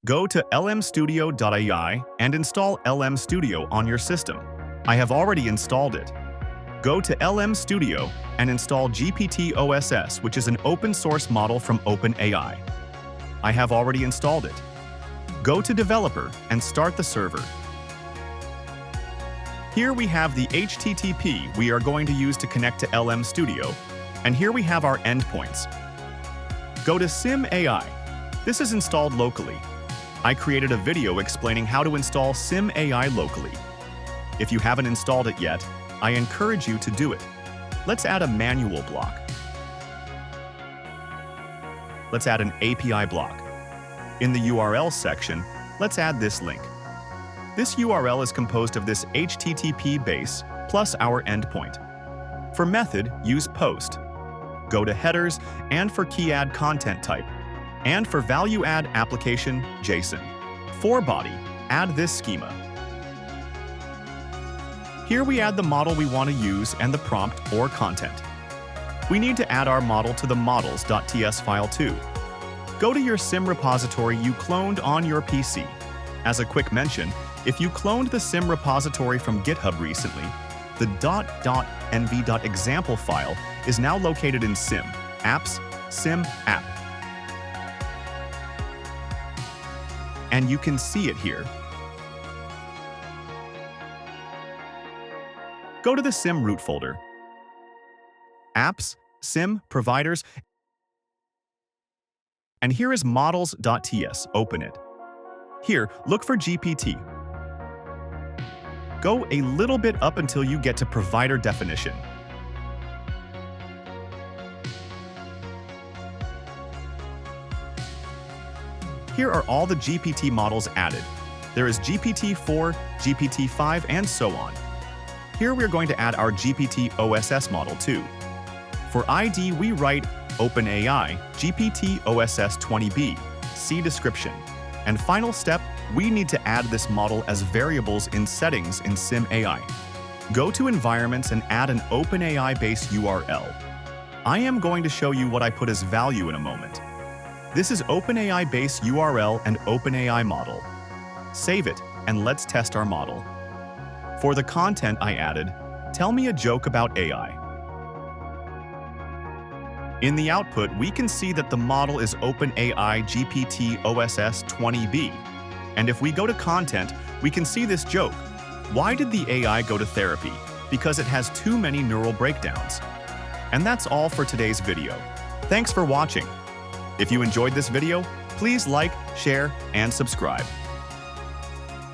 Go to lmstudio.ai and install LM Studio on your system. I have already installed it. Go to LM Studio and install GPT OSS, which is an open-source model from OpenAI. I have already installed it. Go to Developer and start the server. Here we have the HTTP we are going to use to connect to LM Studio, and here we have our endpoints. Go to Sim AI. This is installed locally. I created a video explaining how to install Sim AI locally. If you haven't installed it yet, I encourage you to do it. Let's add a manual block. Let's add an API block. In the URL section, let's add this link. This URL is composed of this HTTP base plus our endpoint. For method, use post. Go to headers and for key add content type. And for value add application, JSON. For body, add this schema. Here we add the model we want to use and the prompt or content. We need to add our model to the models.ts file too. Go to your Sim repository you cloned on your PC. As a quick mention, if you cloned the Sim repository from GitHub recently, the .env.example file is now located in Sim, Apps, Sim App. And you can see it here. Go to the Sim root folder. Apps, Sim, Providers, and here is models.ts. Open it. Here, look for GPT. Go a little bit up until you get to provider definition. Here are all the GPT models added. There is GPT-4, GPT-5, and so on. Here we're going to add our GPT OSS model too. For ID, we write OpenAI GPT OSS 20B. See description. And final step, we need to add this model as variables in settings in Sim AI. Go to Environments and add an OpenAI-based URL. I am going to show you what I put as value in a moment. This is OpenAI-based URL and OpenAI model. Save it, and let's test our model. For the content I added, tell me a joke about AI. In the output, we can see that the model is OpenAI GPT OSS 20B. And if we go to content, we can see this joke. Why did the AI go to therapy? Because it has too many neural breakdowns. And that's all for today's video. Thanks for watching. If you enjoyed this video, please like, share, and subscribe.